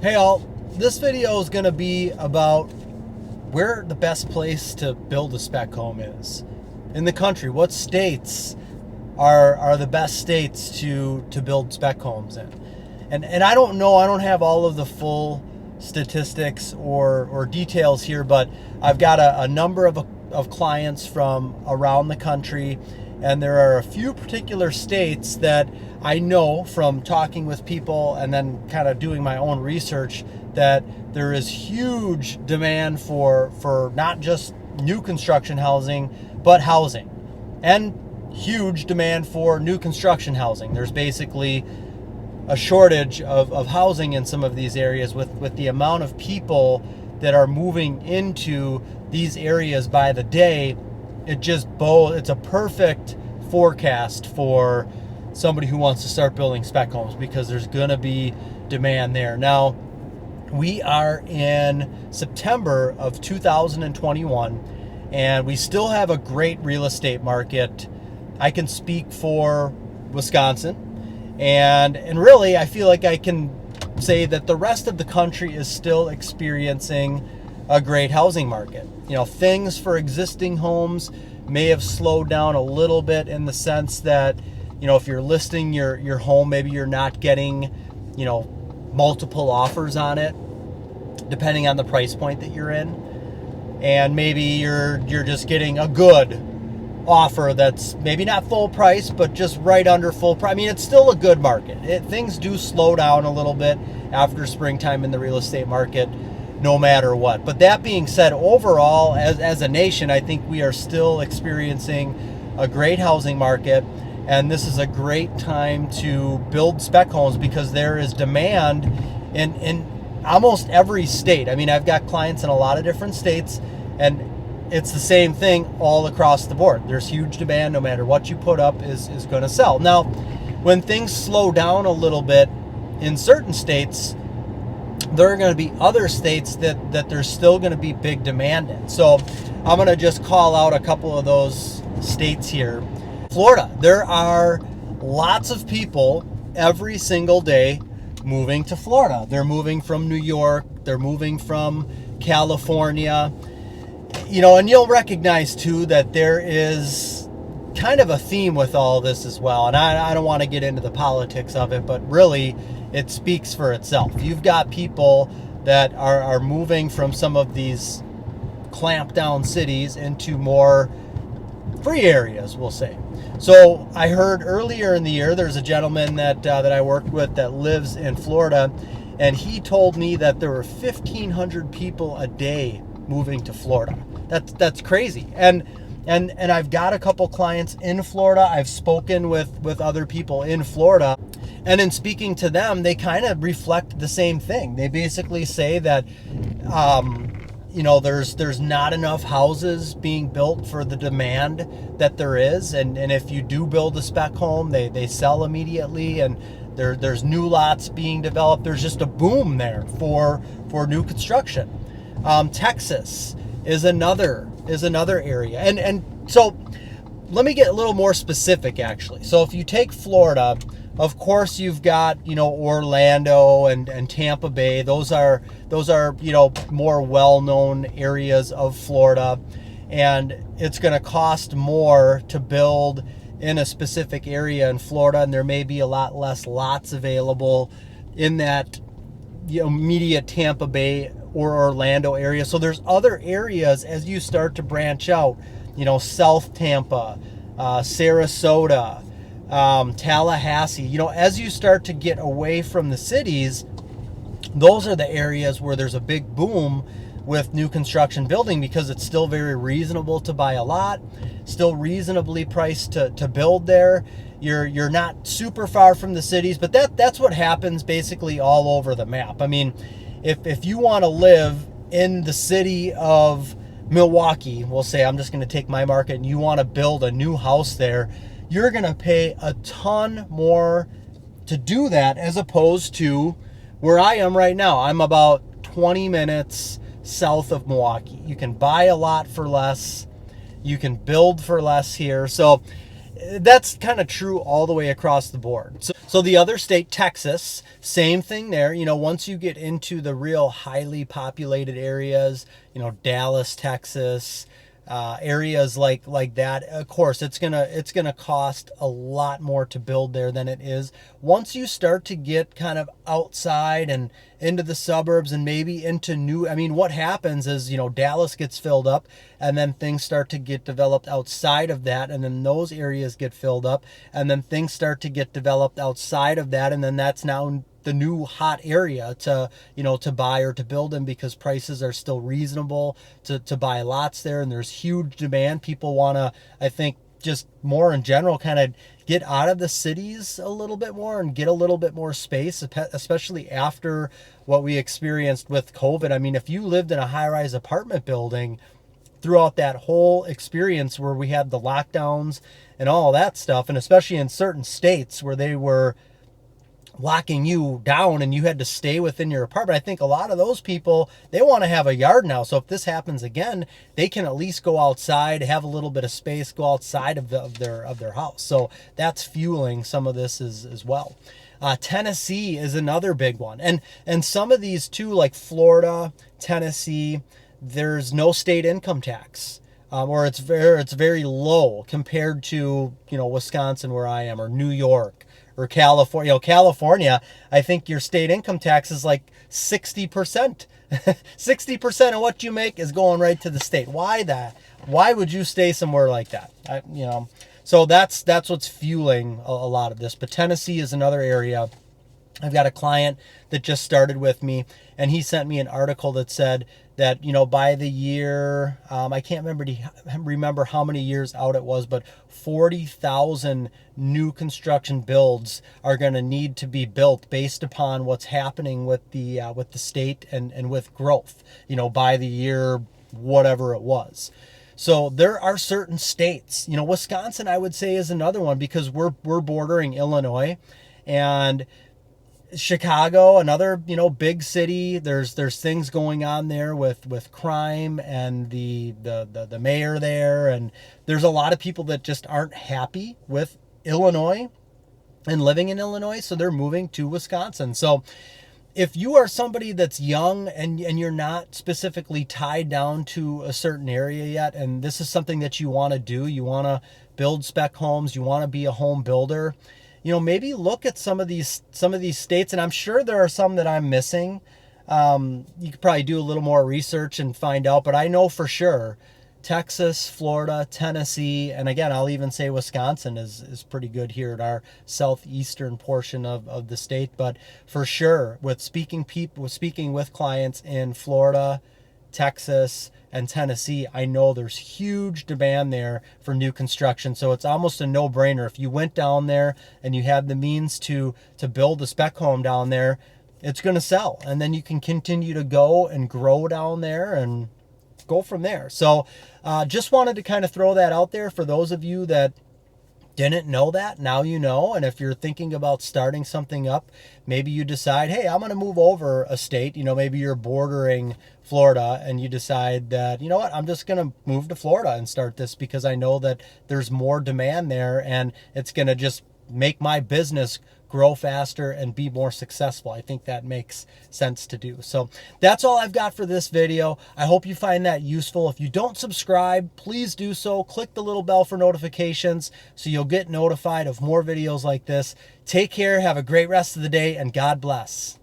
Hey all, this video is going to be about where the best place to build a spec home is in the country. What states are the best states to build spec homes in? And I don't know, I don't have all of the full statistics or details here, but I've got a number of clients from around the country, and there are a few particular states that I know from talking with people and then kind of doing my own research that there is huge demand for not just new construction housing, but housing, and huge demand for new construction housing. There's basically a shortage of housing in some of these areas with the amount of people that are moving into these areas by the day. It's a perfect forecast for somebody who wants to start building spec homes because there's going to be demand there. Now, we are in September of 2021, and we still have a great real estate market. I can speak for Wisconsin, and really I feel like I can say that the rest of the country is still experiencing a great housing market. You know, things for existing homes may have slowed down a little bit in the sense that, you know, if you're listing your home, maybe you're not getting, you know, multiple offers on it, depending on the price point that you're in. And maybe you're just getting a good offer that's maybe not full price, but just right under full price. I mean, it's still a good market. Things do slow down a little bit after springtime in the real estate market, no matter what. But that being said, overall, as a nation, I think we are still experiencing a great housing market. And this is a great time to build spec homes because there is demand in almost every state. I mean, I've got clients in a lot of different states, and it's the same thing all across the board. There's huge demand. No matter what you put up is going to sell. Now, when things slow down a little bit in certain states, there are going to be other states that there's still going to be big demand in. So I'm going to just call out a couple of those states here. Florida, there are lots of people every single day moving to Florida. They're moving from New York, they're moving from California, you know, and you'll recognize too that there is kind of a theme with all this as well. And I don't want to get into the politics of it, but really it speaks for itself. You've got people that are moving from some of these clamped down cities into more free areas, we'll say. So I heard earlier in the year, there's a gentleman that I worked with that lives in Florida, and he told me that there were 1,500 people a day moving to Florida. That's crazy. And I've got a couple clients in Florida. I've spoken with other people in Florida, and in speaking to them, they kind of reflect the same thing. They basically say that you know, there's not enough houses being built for the demand that there is, and if you do build a spec home, they sell immediately, and there's new lots being developed. There's just a boom there for new construction. Texas is another area, and so let me get a little more specific actually. So if you take Florida, of course, you've got, you know, Orlando and Tampa Bay. Those are, you know, more well-known areas of Florida, and it's going to cost more to build in a specific area in Florida, and there may be a lot less lots available in that, you know, immediate Tampa Bay or Orlando area. So there's other areas as you start to branch out, you know, South Tampa, Sarasota, Tallahassee. You know, as you start to get away from the cities, those are the areas where there's a big boom with new construction building because it's still very reasonable to buy a lot, still reasonably priced to build there. You're not super far from the cities, but that's what happens basically all over the map. I mean, if you want to live in the city of Milwaukee, we'll say, I'm just going to take my market, and you want to build a new house there, you're going to pay a ton more to do that as opposed to where I am right now. I'm about 20 minutes south of Milwaukee. You can buy a lot for less. You can build for less here. So that's kind of true all the way across the board. So the other state, Texas, same thing there. You know, once you get into the real highly populated areas, you know, Dallas, Texas, areas like that, of course, it's gonna cost a lot more to build there than it is. Once you start to get kind of outside and into the suburbs and maybe into new, I mean, what happens is, you know, Dallas gets filled up and then things start to get developed outside of that, and then those areas get filled up, and then things start to get developed outside of that, and then that's now the new hot area to, you know, to buy or to build in, because prices are still reasonable to buy lots there, and there's huge demand. People want to, I think, just more in general, kind of get out of the cities a little bit more and get a little bit more space, especially after what we experienced with COVID. I mean, if you lived in a high-rise apartment building throughout that whole experience where we had the lockdowns and all that stuff, and especially in certain states where they were locking you down and you had to stay within your apartment, I think a lot of those people, they want to have a yard now. So if this happens again, they can at least go outside, have a little bit of space, go outside of their house. So that's fueling some of this as well. Tennessee is another big one, and some of these too, like Florida, Tennessee, there's no state income tax. Or it's very low compared to, you know, Wisconsin, where I am, or New York, or California. You know, California, I think your state income tax is like 60%. 60% of what you make is going right to the state. Why that? Why would you stay somewhere like that? You know, so that's what's fueling a lot of this. But Tennessee is another area. I've got a client that just started with me, and he sent me an article that said that, you know, by the year, I can't remember how many years out it was, but 40,000 new construction builds are going to need to be built based upon what's happening with the state and with growth, you know, by the year whatever it was. So there are certain states, you know, Wisconsin, I would say, is another one, because we're bordering Illinois, and Chicago, another, you know, big city. There's things going on there with crime and the mayor there, and there's a lot of people that just aren't happy with Illinois and living in Illinois, so they're moving to Wisconsin. So if you are somebody that's young and you're not specifically tied down to a certain area yet, and this is something that you want to do, you want to build spec homes, you want to be a home builder, you know, maybe look at some of these states, and I'm sure there are some that I'm missing. You could probably do a little more research and find out, but I know for sure Texas, Florida, Tennessee, and again, I'll even say Wisconsin is pretty good here at our southeastern portion of the state. But for sure, with speaking with clients in Florida, Texas, and Tennessee, I know there's huge demand there for new construction. So it's almost a no-brainer. If you went down there and you have the means to build a spec home down there, it's going to sell. And then you can continue to go and grow down there and go from there. So just wanted to kind of throw that out there for those of you that didn't know that. Now you know. And if you're thinking about starting something up, maybe you decide, hey, I'm going to move over a state. You know, maybe you're bordering Florida and you decide that, you know what, I'm just going to move to Florida and start this because I know that there's more demand there and it's going to just make my business grow faster and be more successful. I think that makes sense to do. So that's all I've got for this video. I hope you find that useful. If you don't subscribe, please do so. Click the little bell for notifications so you'll get notified of more videos like this. Take care, have a great rest of the day, and God bless.